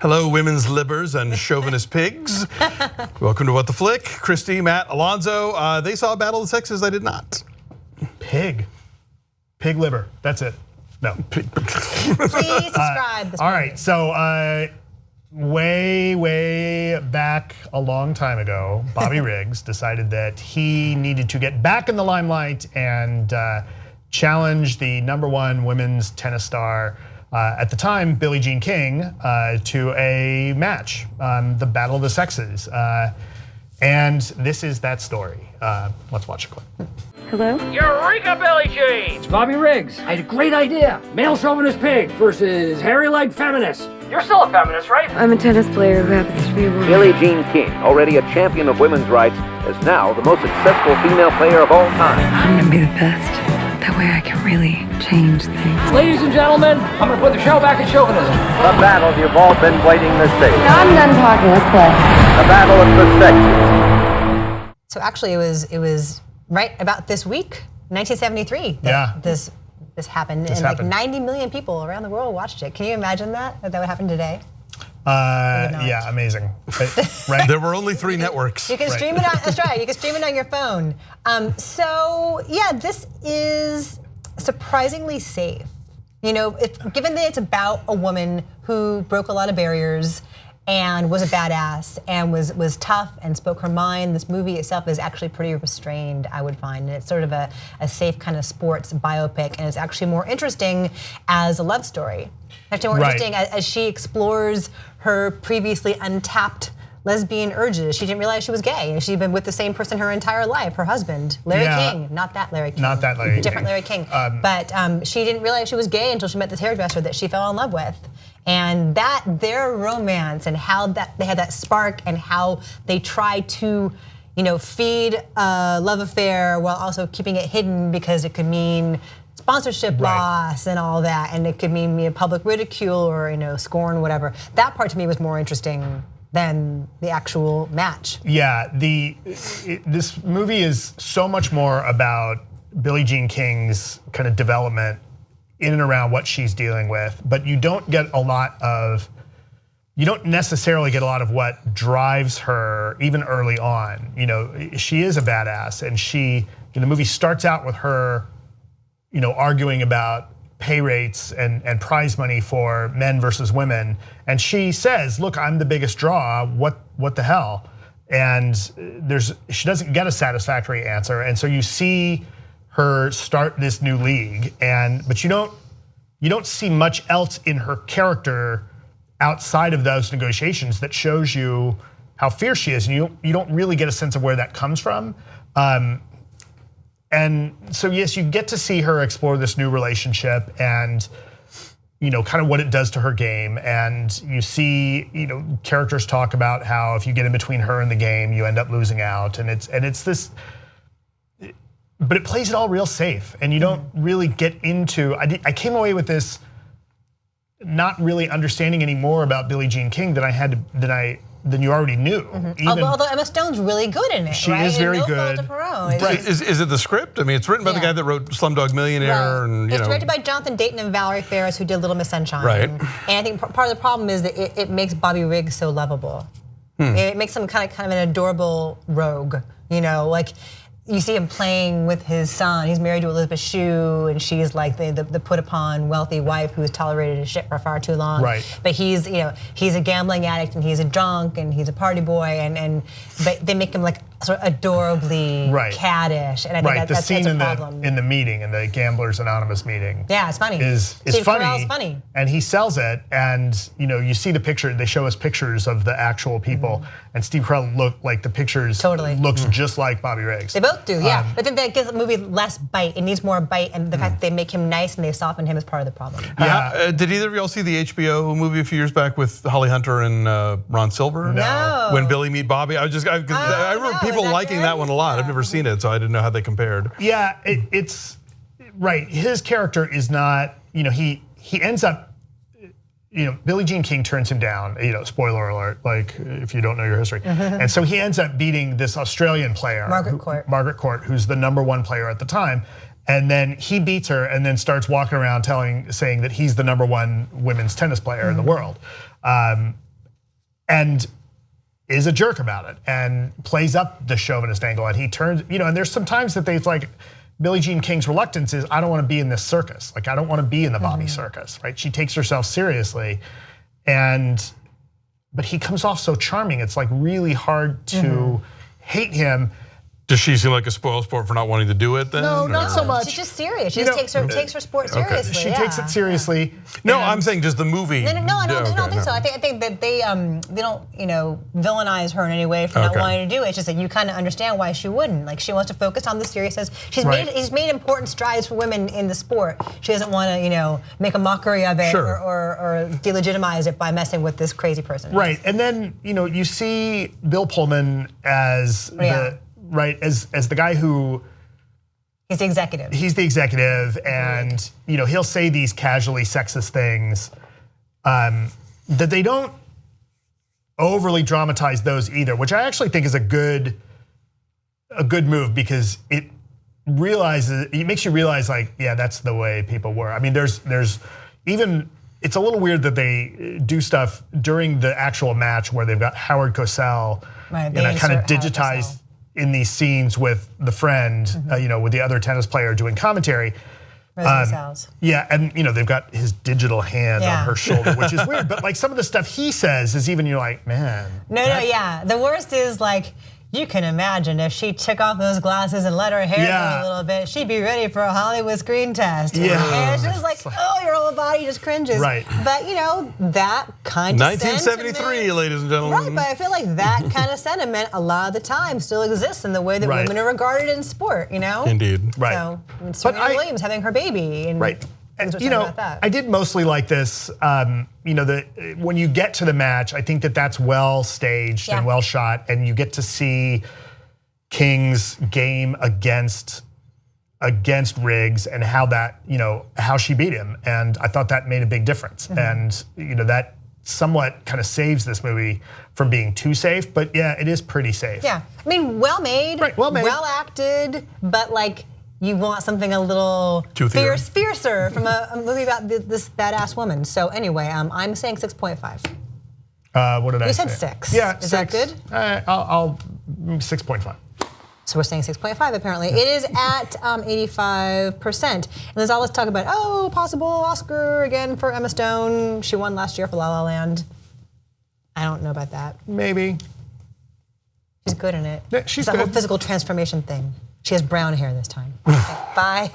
Hello, women's libbers and chauvinist pigs. Welcome to What the Flick. Christy, Matt, Alonzo, they saw Battle of the Sexes, I did not. Pig liver, that's it. No. Please subscribe. All right, so way back a long time ago, Bobby Riggs decided that he needed to get back in the limelight and challenge the #1 women's tennis star at the time, Billie Jean King, to a match, the Battle of the Sexes. And this is that story. Let's watch a clip. Hello? Eureka, Billie Jean! It's Bobby Riggs. I had a great idea. Male chauvinist pig versus hairy-legged feminist. You're still a feminist, right? I'm a tennis player who happens to be a woman. Billie Jean King, already a champion of women's rights, is now the most successful female player of all time. I'm gonna be the best. That way I can really change things. Ladies and gentlemen, I'm gonna put the show back in chauvinism. The battle you've all been waiting to see. No, I'm done talking. Let's play. The battle of the sexes. So actually, it was right about this week, 1973. Yeah. This happened, and like 90 million people around the world watched it. Can you imagine that would happen today? Yeah, amazing. Right. There were only 3 networks. You can stream it on. That's right. You can stream it on your phone. So yeah, this is surprisingly safe. You know, given that it's about a woman who broke a lot of barriers and was a badass and was tough and spoke her mind. This movie itself is actually pretty restrained, I would find. And it's sort of a safe kind of sports biopic, and it's actually more interesting as a love story. Actually more interesting as she explores her previously untapped lesbian urges. She didn't realize she was gay. She'd been with the same person her entire life, her husband, Larry King. Not that Larry King. Not that Larry King. Different Larry King. But she didn't realize she was gay until she met this hairdresser that she fell in love with. And their romance and how they had that spark and how they try to, feed a love affair while also keeping it hidden because it could mean sponsorship loss and all that, and it could mean public ridicule or scorn, whatever. That part to me was more interesting than the actual match. Yeah, this movie is so much more about Billie Jean King's kind of development in and around what she's dealing with, but you don't necessarily get a lot of what drives her even early on. She is a badass, and the movie starts out with her, arguing about pay rates and prize money for men versus women, and she says, "Look, I'm the biggest draw. What the hell?" And she doesn't get a satisfactory answer, and so you see her start this new league, but you don't see much else in her character outside of those negotiations that shows you how fierce she is, and you don't really get a sense of where that comes from. And so yes, you get to see her explore this new relationship and kind of what it does to her game, and you see characters talk about how if you get in between her and the game, you end up losing out, and it's this. But it plays it all real safe, and you don't really get into. I came away with this not really understanding any more about Billie Jean King than you already knew. Although Emma Stone's really good in it, she is very no good. fault of her own. Is it the script? I mean, it's written by the guy that wrote Slumdog Millionaire, and it's directed by Jonathan Dayton and Valerie Faris, who did Little Miss Sunshine. Right. And I think part of the problem is that it makes Bobby Riggs so lovable. It makes him kind of an adorable rogue. You see him playing with his son. He's married to Elisabeth Shue, and she's like the put upon wealthy wife who's tolerated his shit for far too long. Right. But he's a gambling addict, and he's a drunk, and he's a party boy, but they make him like sort of adorably caddish, and I think the scene that's a problem. in the meeting, in the Gamblers Anonymous meeting. Yeah, it's funny. Is Steve funny. Carell's funny. And he sells it, and you see the picture. They show us pictures of the actual people, and Steve Carell the pictures looks just like Bobby Riggs. They both do, yeah. But then that gives the movie less bite. It needs more bite, and the fact that they make him nice and they soften him is part of the problem. Yeah. Did either of y'all see the HBO movie a few years back with Holly Hunter and Ron Silver? No. When Billy Meet Bobby, I remember people liking that one a lot. I've never seen it, so I didn't know how they compared. Yeah, it's right. His character is not. He ends up. Billie Jean King turns him down. Spoiler alert. Like if you don't know your history, and so he ends up beating this Australian player, Margaret Court, who's the #1 player at the time. And then he beats her, and then starts walking around saying that he's the #1 women's tennis player in the world. and is a jerk about it and plays up the chauvinist angle, and he turns, and there's some times that they've like, Billie Jean King's reluctance is, I don't want to be in this circus. Like, I don't want to be in the Bobby circus, right? She takes herself seriously, but he comes off so charming. It's like really hard to hate him. Does she seem like a spoilsport for not wanting to do it then? No, not so much. She's just serious. She just takes her sport seriously. She takes it seriously. No, I'm saying just the movie. No, I don't think so. I think that they don't villainize her in any way for not wanting to do it. It's just that you kind of understand why she wouldn't. Like, she wants to focus on the seriousness. He's made important strides for women in the sport. She doesn't want to make a mockery of it or delegitimize it by messing with this crazy person. Right, and then you see Bill Pullman as as the guy who. He's the executive. He's the executive, and he'll say these casually sexist things that they don't overly dramatize those either, which I actually think is a good move, because it makes you realize, like, yeah, that's the way people were. I mean, there's even, it's a little weird that they do stuff during the actual match where they've got Howard Cosell, and I kind of digitized in these scenes with the friend, with the other tennis player doing commentary. Yeah, and they've got his digital hand on her shoulder, which is weird. But like, some of the stuff he says is even, you're like, man. No, the worst is, like, you can imagine if she took off those glasses and let her hair go a little bit, she'd be ready for a Hollywood screen test. And it's just like, oh, your whole body just cringes. Right. But that kind of 1973, ladies and gentlemen. Right, but I feel like that kind of sentiment a lot of the time still exists in the way that women are regarded in sport, Indeed. Right. So, Serena Williams having her baby. And I did mostly like this. When you get to the match, I think that's well staged and well shot, and you get to see King's game against Riggs and how that, how she beat him, and I thought that made a big difference. And that somewhat kind of saves this movie from being too safe, but yeah, it is pretty safe. Yeah, I mean, well made, well acted, but like, you want something a little fiercer from a movie about this badass woman. So anyway, I'm saying 6.5. What did I say? You said 6. Yeah, is that good? I'll 6.5. So we're saying 6.5 apparently. It is at 85%. And there's all this talk about, possible Oscar again for Emma Stone. She won last year for La La Land. I don't know about that. Maybe. She's good in it. Yeah, she's good. It's a whole good. physical transformation thing. She has brown hair this time. Okay, bye.